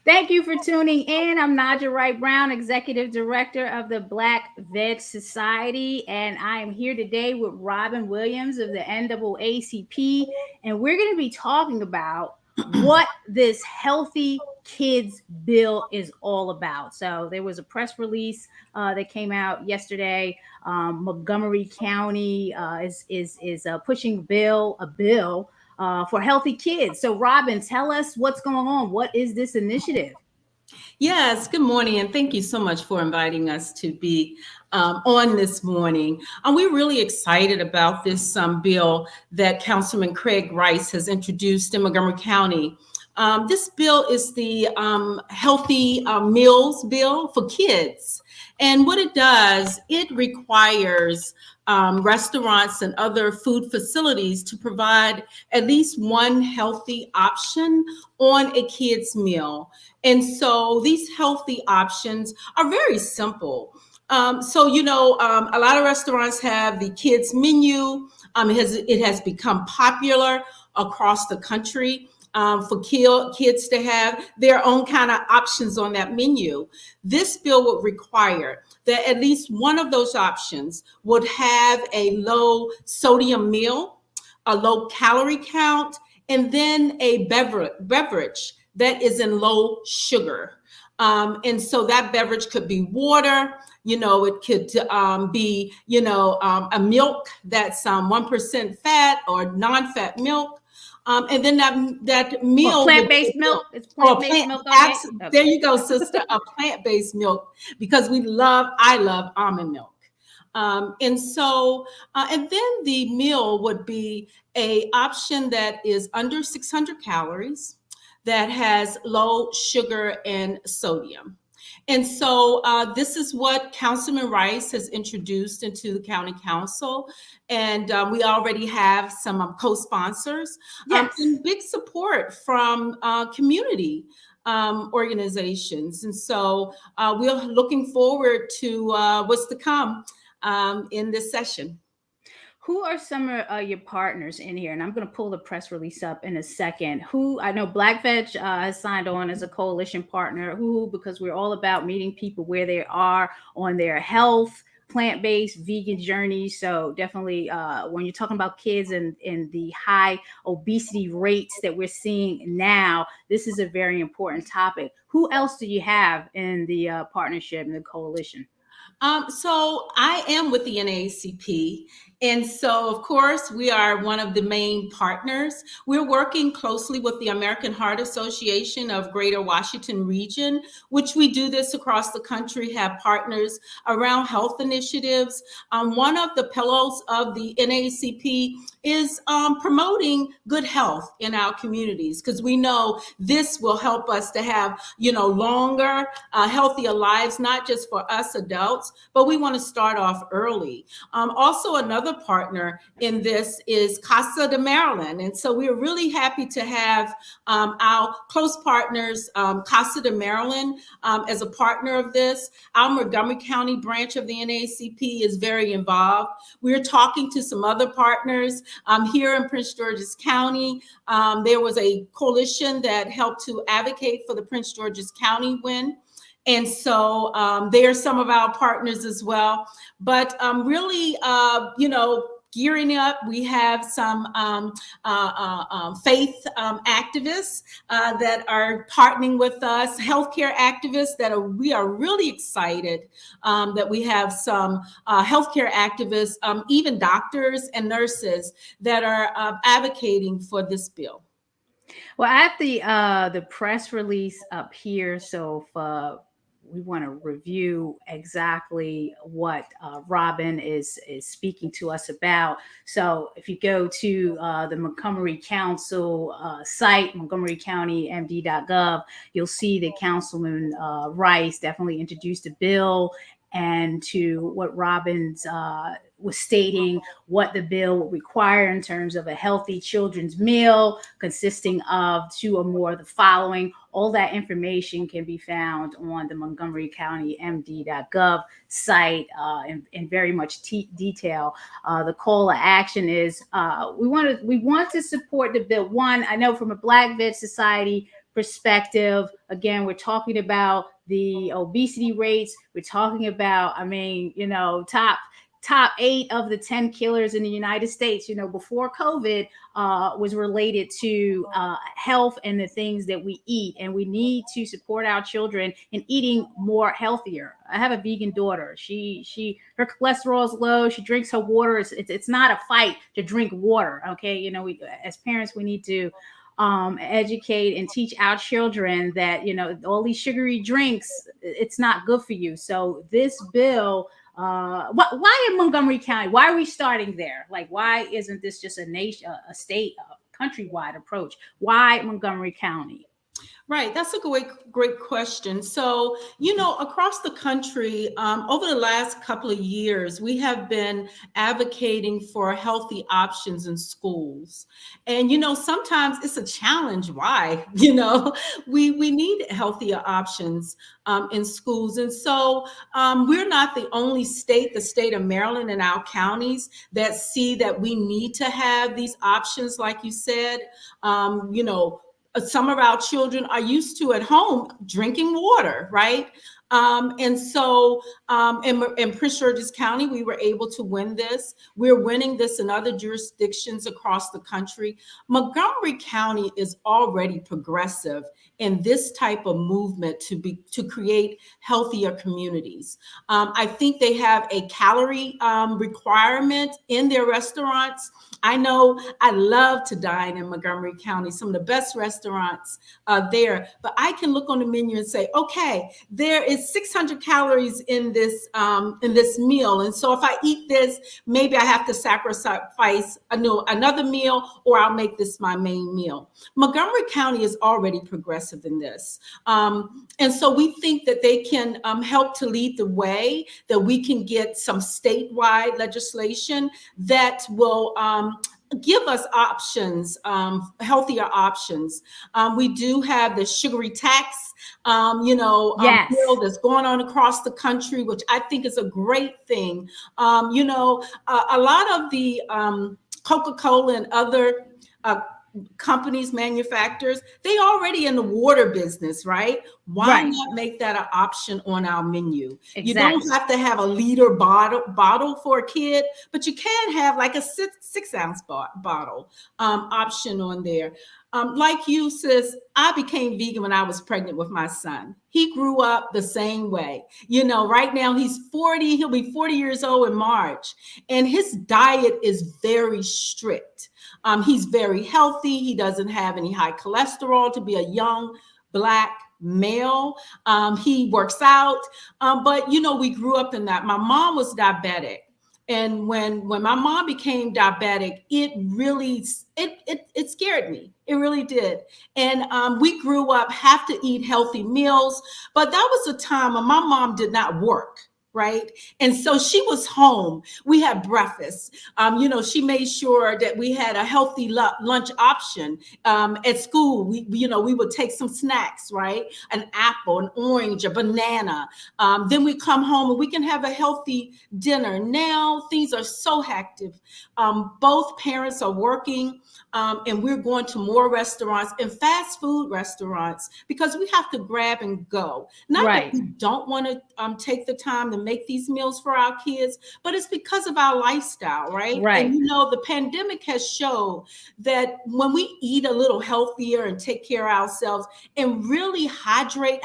Thank you for tuning in. I'm Naijha Wright-Brown, Executive Director of the Black Veg Society, and I am here today with Robin Williams of the NAACP, and we're going to be talking about what this Healthy Kids Bill is all about. So there was a press release that came out yesterday. Montgomery County is pushing a bill for healthy kids. So, Robin, tell us what's going on. What is this initiative? Yes, good morning, and thank you so much for inviting us to be on this morning. We're really excited about this bill that Councilman Craig Rice has introduced in Montgomery County. This bill is the Healthy Meals Bill for kids. And what it does, it requires restaurants and other food facilities to provide at least one healthy option on a kid's meal. And so these healthy options are very simple. A lot of restaurants have the kids menu. It has become popular across the country for kids to have their own kind of options on that menu. This bill would require that at least one of those options would have a low sodium meal, a low calorie count, and then a beverage that is in low sugar. And so that beverage could be water, it could be, a milk that's 1% fat or non-fat milk. And then that meal, or plant-based milk. It's plant-based milk. Okay. There you go, sister. A plant-based milk, because I love almond milk. And then the meal would be a option that is under 600 calories, that has low sugar and sodium. And so this is what Councilman Rice has introduced into the county council. And we already have some co-sponsors, and big support from community organizations. And so we're looking forward to what's to come in this session. Who are some of your partners in here? And I'm going to pull the press release up in a second. Who I know Black Veg has signed on as a coalition partner. Who, because we're all about meeting people where they are on their health, plant-based, vegan journey. So definitely, when you're talking about kids and the high obesity rates that we're seeing now, this is a very important topic. Who else do you have in the partnership and the coalition? So I am with the NAACP. And so, of course, we are one of the main partners. We're working closely with the American Heart Association of Greater Washington Region, which we do this across the country, have partners around health initiatives. One of the pillars of the NAACP is promoting good health in our communities, because we know this will help us to have, longer, healthier lives, not just for us adults, but we want to start off early. Also, another partner in this is Casa de Maryland. And so we're really happy to have our close partners, Casa de Maryland, as a partner of this. Our Montgomery County branch of the NAACP is very involved. We're talking to some other partners here in Prince George's County. There was a coalition that helped to advocate for the Prince George's County win. And so they are some of our partners as well. But really, gearing up, we have some faith activists that are partnering with us, healthcare activists we are really excited that we have some healthcare activists, even doctors and nurses that are advocating for this bill. Well, I have the press release up here, so if we want to review exactly what Robin is speaking to us about. So if you go to the Montgomery Council site, montgomerycountymd.gov, you'll see that Councilman Rice definitely introduced a bill, and to what Robin's was stating, what the bill would require in terms of a healthy children's meal consisting of 2 or more of the following. All that information can be found on the montgomerycountymd.gov site in very much detail. The call to action is we want to support the bill. One, I know from a Black Veg Society perspective, again, we're talking about the obesity rates. We're talking about, I mean, top 8 of the 10 killers in the United States, before COVID, was related to health and the things that we eat. And we need to support our children in eating more healthier. I have a vegan daughter. Her cholesterol is low. She drinks her water. It's not a fight to drink water. Okay. We, as parents, we need to educate and teach our children that, all these sugary drinks, it's not good for you. So this bill, why in Montgomery County? Why are we starting there? Like, why isn't this just a state, countrywide approach? Why Montgomery County? Right, that's a great question. So, across the country, over the last couple of years, we have been advocating for healthy options in schools. And, sometimes it's a challenge. Why? We need healthier options in schools. And so we're not the only state, the state of Maryland and our counties, that see that we need to have these options, like you said. Some of our children are used to at home drinking water, right? And so in Prince George's County, we were able to win this. We're winning this in other jurisdictions across the country. Montgomery County is already progressive in this type of movement to create healthier communities. I think they have a calorie requirement in their restaurants. I know I love to dine in Montgomery County, some of the best restaurants there, but I can look on the menu and say, okay, there is 600 calories in this meal. And so if I eat this, maybe I have to sacrifice another meal, or I'll make this my main meal. Montgomery County is already progressive in this. And so we think that they can help to lead the way, that we can get some statewide legislation that will give us options, healthier options. We do have the sugary tax, Yes. bill that's going on across the country, which I think is a great thing. A lot of the Coca-Cola and other companies, manufacturers, they already in the water business, right? Why not make that an option on our menu? Exactly. You don't have to have a liter bottle for a kid, but you can have like a 6-ounce bottle option on there. Like you, sis, I became vegan when I was pregnant with my son. He grew up the same way. Right now he's 40, he'll be 40 years old in March, and his diet is very strict. He's very healthy. He doesn't have any high cholesterol to be a young Black male. He works out. But, we grew up in that. My mom was diabetic. And when my mom became diabetic, it really, it scared me. It really did. And we grew up, have to eat healthy meals. But that was a time when my mom did not work. Right. And so she was home. We had breakfast. She made sure that we had a healthy lunch option. At school, we would take some snacks, right? An apple, an orange, a banana. Then we come home and we can have a healthy dinner. Now things are so hectic. Both parents are working. And we're going to more restaurants and fast food restaurants because we have to grab and go. Not that we don't want to take the time to make these meals for our kids, but it's because of our lifestyle, right? And the pandemic has shown that when we eat a little healthier and take care of ourselves and really hydrate,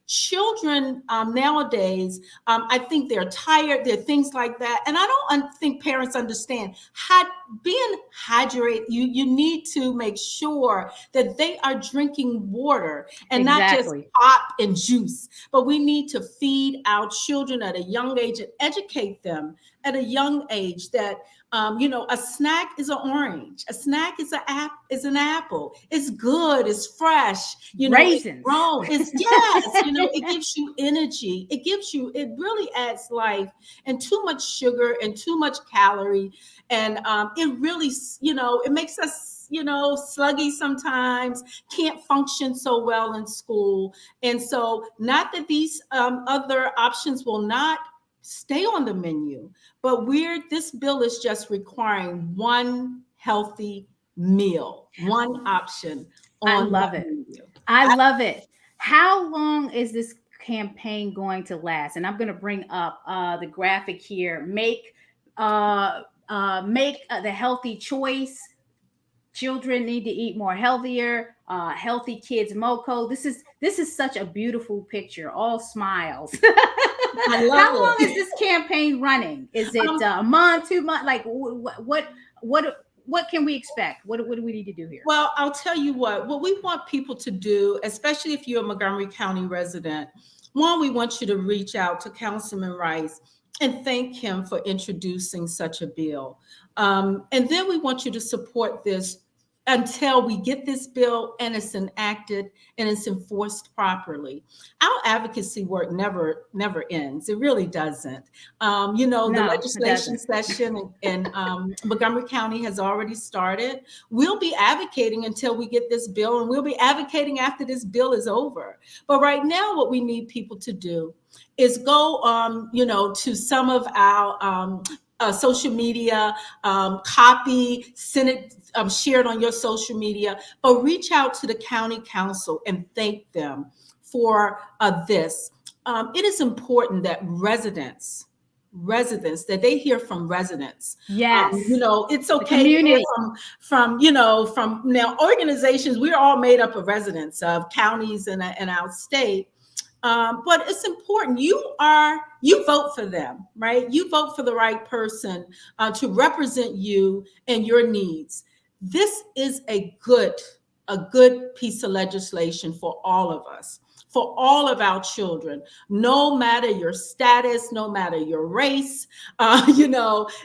children nowadays, I think they're tired. There are things like that. And I don't think parents understand how being hydrated, you need to make sure that they are drinking water and not just pop and juice. But we need to feed our children at a young age and educate them at a young age that a snack is an orange. A snack is an apple. It's good. It's fresh. Raisins. It's grown. It gives you energy. It really adds life. And too much sugar and too much calorie. And it really, it makes us, sluggy sometimes, can't function so well in school. And so not that these other options will not stay on the menu, but this bill is just requiring one healthy meal, one option I on love that it. menu. I love it. How long is this campaign going to last? And I'm going to bring up the graphic here. Make the healthy choice. Children need to eat more healthier. Healthy kids moco. This is such a beautiful picture. All smiles. I love How long is it. this campaign running? Is it Um, a month, 2 months? Like what can we expect? What do we need to do here? Well, I'll tell you what we want people to do, especially if you're a Montgomery County resident. One, we want you to reach out to Councilman Rice and thank him for introducing such a bill. And then we want you to support this until we get this bill and it's enacted and it's enforced properly. Our advocacy work never ends. It really doesn't. The No, it legislation doesn't. session in Montgomery County has already started. We'll be advocating until we get this bill, and we'll be advocating after this bill is over. But right now, what we need people to do is go, to some of our social media, copy, send it, share it on your social media, but reach out to the county council and thank them for this. It is important that residents that they hear from residents. Yes. It's okay to hear from now organizations. We're all made up of residents of counties and our state. But it's important. You vote for them, right? You vote for the right person to represent you and your needs. This is a good piece of legislation for all of us, for all of our children, no matter your status, no matter your race.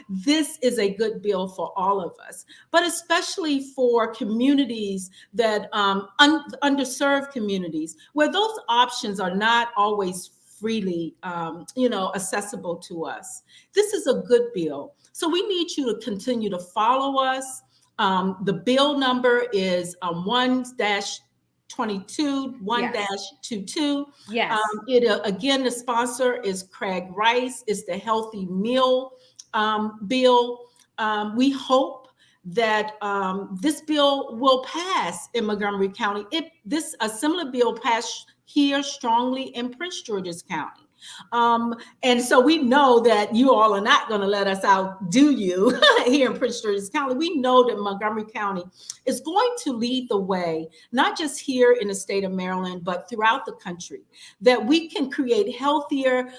This is a good bill for all of us, but especially for communities that underserved communities where those options are not always freely, accessible to us. This is a good bill. So we need you to continue to follow us. The bill number is 1-22 1-22. Yes. Again, the sponsor is Craig Rice. It's the Healthy Meal bill. We hope that this bill will pass in Montgomery County. A similar bill passed here strongly in Prince George's County. And so we know that you all are not going to let us outdo you here in Prince George's County. We know that Montgomery County is going to lead the way, not just here in the state of Maryland, but throughout the country, that we can create healthier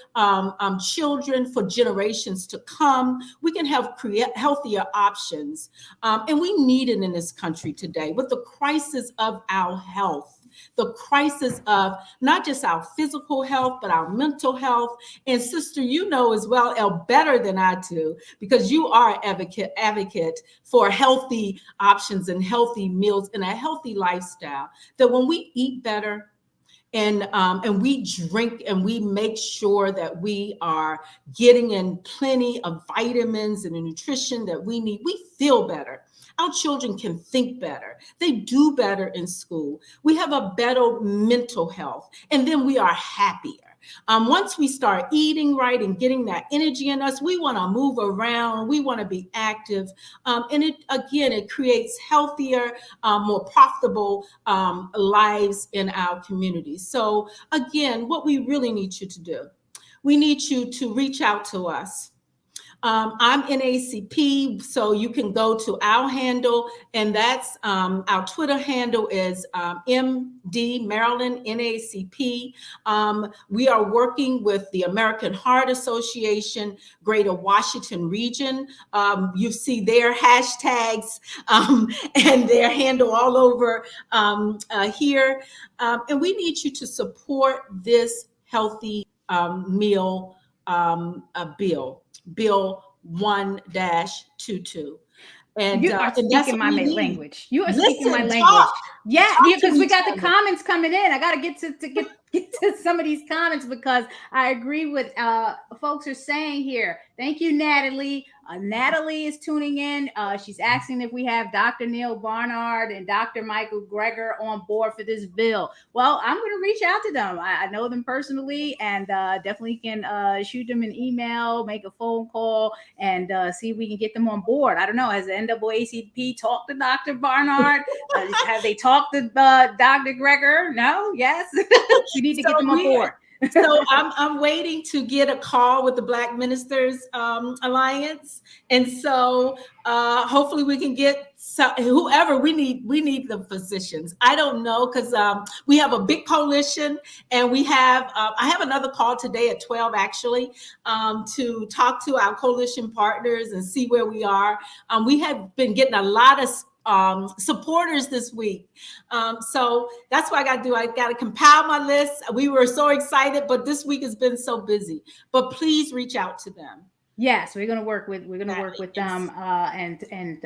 children for generations to come. We can create healthier options. And we need it in this country today with the crisis of our health. The crisis of not just our physical health, but our mental health. And sister, as well, better than I do, because you are an advocate for healthy options and healthy meals and a healthy lifestyle, that when we eat better and we drink and we make sure that we are getting in plenty of vitamins and the nutrition that we need, we feel better. Our children can think better. They do better in school. We have a better mental health, and then we are happier. Once we start eating right and getting that energy in us, we want to move around. We want to be active. And it creates healthier, more profitable lives in our communities. So again, what we really need you to do, we need you to reach out to us. I'm NAACP, so you can go to our handle, and that's our Twitter handle is MD Maryland NAACP. We are working with the American Heart Association, Greater Washington Region. You see their hashtags and their handle all over here. And we need you to support this healthy meal bill. Bill 1-22. And you are speaking my language. You are speaking my language. Talk. Yeah, Talk because we got the comments coming in. I got to get get to some of these comments because I agree with folks are saying here. Thank you, Natalie. Natalie is tuning in. She's asking if we have Dr. Neil Barnard and Dr. Michael Greger on board for this bill. Well, I'm going to reach out to them. I know them personally, and definitely can shoot them an email, make a phone call, and see if we can get them on board. I don't know. Has the NAACP talked to Dr. Barnard? Have they talked to Dr. Greger? No? Yes? We need to get them on board. So I'm waiting to get a call with the Black Ministers Alliance, and so hopefully we can get whoever we need. We need the physicians. I don't know because we have a big coalition, and we have I have another call today at 12 actually to talk to our coalition partners and see where we are. We have been getting a lot of supporters this week. So that's what I got to do. I got to compile my list. We were so excited, but this week has been so busy. But please reach out to them. Yes, we're going to work with them and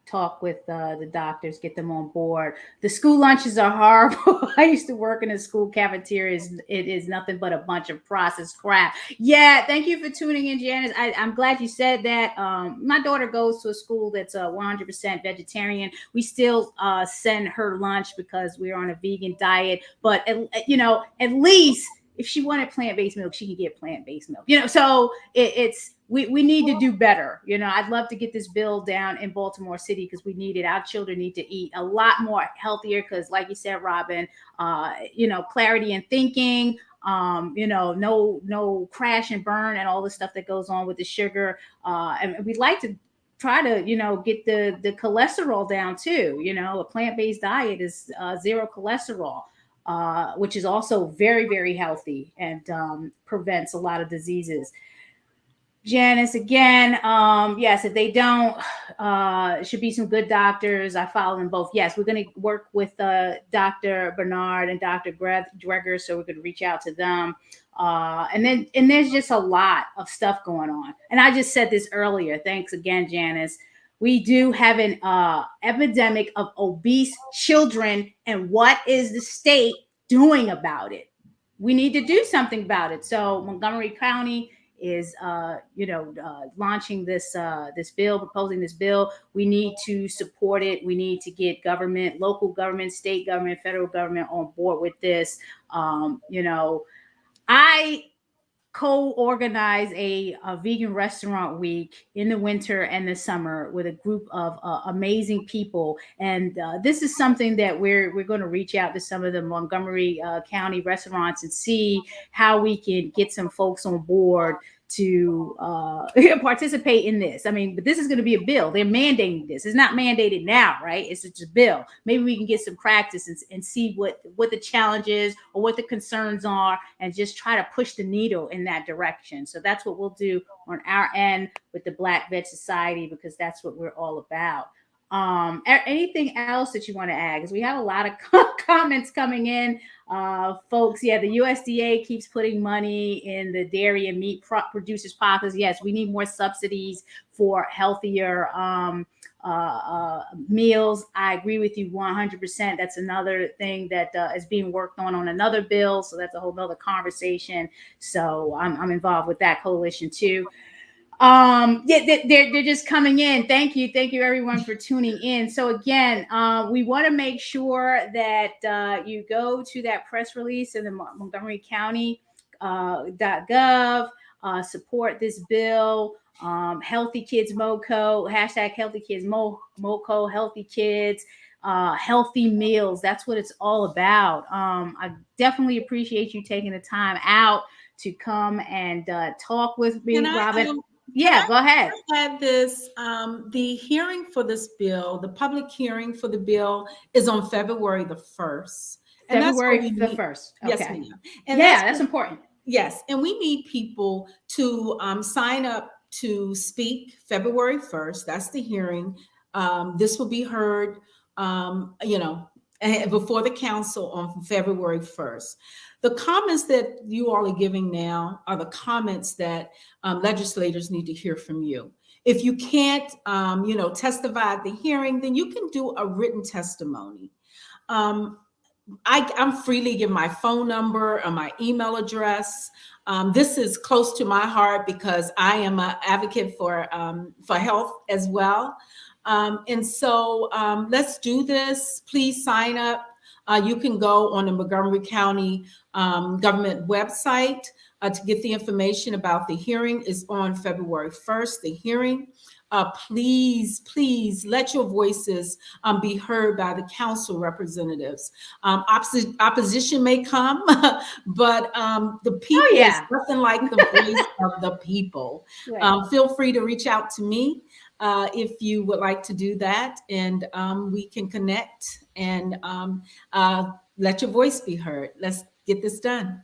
talk with the doctors, get them on board. The school lunches are horrible. I used to work in a school cafeteria. It is nothing but a bunch of processed crap. Yeah, thank you for tuning in, Janice. I'm glad you said that. My daughter goes to a school that's 100% vegetarian. We still send her lunch because we're on a vegan diet. But, at least if she wanted plant-based milk, she can get plant-based milk. So we need to do better. I'd love to get this bill down in Baltimore City because we need it. Our children need to eat a lot more healthier because, like you said, Robin, clarity in thinking, no crash and burn and all the stuff that goes on with the sugar. And we'd like to try to, get the cholesterol down too. A plant-based diet is zero cholesterol. Which is also very, very healthy and prevents a lot of diseases. Janice, again, yes, if they don't, should be some good doctors. I follow them both. Yes, we're going to work with Dr. Bernard and Dr. Greger, so we're going to reach out to them. And there's just a lot of stuff going on. And I just said this earlier. Thanks again, Janice. We do have an epidemic of obese children, and what is the state doing about it? We need to do something about it. So Montgomery County is, launching this bill, proposing this bill. We need to support it. We need to get government, local government, state government, federal government on board with this. I co-organize a vegan restaurant week in the winter and the summer with a group of amazing people, and this is something that we're going to reach out to some of the Montgomery County restaurants and see how we can get some folks on board to participate in this. I mean, but this is going to be a bill. They're mandating this. It's not mandated now, right? It's just a bill. Maybe we can get some practice and see what the challenge is or what the concerns are and just try to push the needle in that direction. So that's what we'll do on our end with the Black Veg Society, because that's what we're all about. Anything else that you want to add? Because we have a lot of comments coming in, folks. Yeah, the USDA keeps putting money in the dairy and meat producers' pockets. Yes, we need more subsidies for healthier meals. I agree with you 100%. That's another thing that is being worked on another bill. So that's a whole nother conversation. So I'm involved with that coalition too. They're just coming in. Thank you everyone for tuning in. So again, we want to make sure that you go to that press release in the Montgomery County .gov, support this bill. Healthy Kids MoCo, hashtag Healthy Kids MoCo, Healthy Kids, healthy meals. That's what it's all about. I definitely appreciate you taking the time out to come and talk with me, Robin. Yeah, go ahead. I had this, the hearing for this bill, the public hearing for the bill is on February the 1st. And February the 1st. Okay. Yes, ma'am. And that's important. Yes. And we need people to sign up to speak February 1st. That's the hearing. This will be heard, before the council on February 1st. The comments that you all are giving now are the comments that legislators need to hear from you. If you can't, testify at the hearing, then you can do a written testimony. I'm freely give my phone number or my email address. This is close to my heart because I am an advocate for health as well. And so let's do this. Please sign up. You can go on the Montgomery County government website to get the information about the hearing. Is on February 1st, the hearing. Please, please let your voices be heard by the council representatives. Opposition may come, but the Oh people is yeah. nothing like the voice of the people. Right. Feel free to reach out to me if you would like to do that, and we can connect and let your voice be heard. Let's get this done.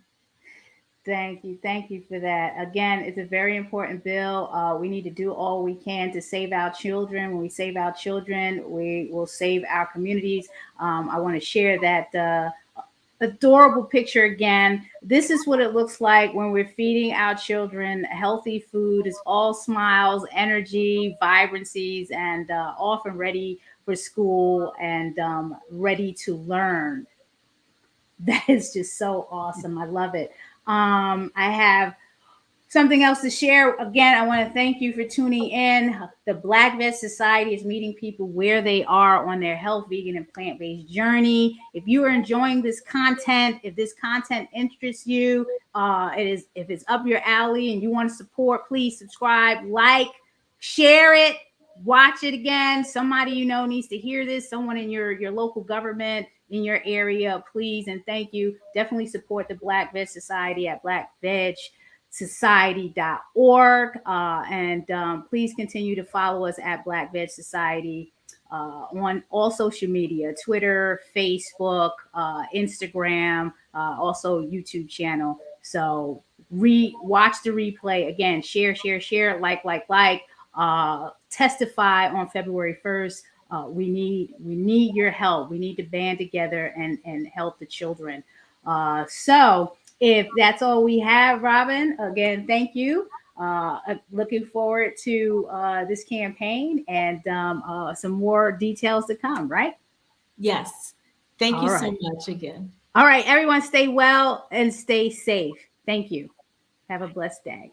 Thank you. Thank you for that. Again, it's a very important bill. We need to do all we can to save our children. When we save our children, we will save our communities. I want to share that adorable picture again. This is what it looks like when we're feeding our children healthy food. It's all smiles, energy, vibrancies, and often ready for school and ready to learn. That is just so awesome. I love it. I have something else to share. Again, I want to thank you for tuning in. The Black Veg Society is meeting people where they are on their health, vegan, and plant-based journey. If you are enjoying this content, if this content interests you, if it's up your alley and you want to support, please subscribe, like, share it, watch it again. Somebody you know needs to hear this. Someone in your local government, in your area, please and thank you. Definitely support the Black Veg Society at blackvegsociety.org. And please continue to follow us at Black Veg Society on all social media, Twitter, Facebook, Instagram, also YouTube channel. So watch the replay again, share, like, testify on February 1st. We need your help. We need to band together and help the children. So if that's all we have, Robin, again, thank you. Looking forward to this campaign and some more details to come, right? Yes. Thank you All so right. much again. All right, everyone, stay well and stay safe. Thank you. Have a blessed day.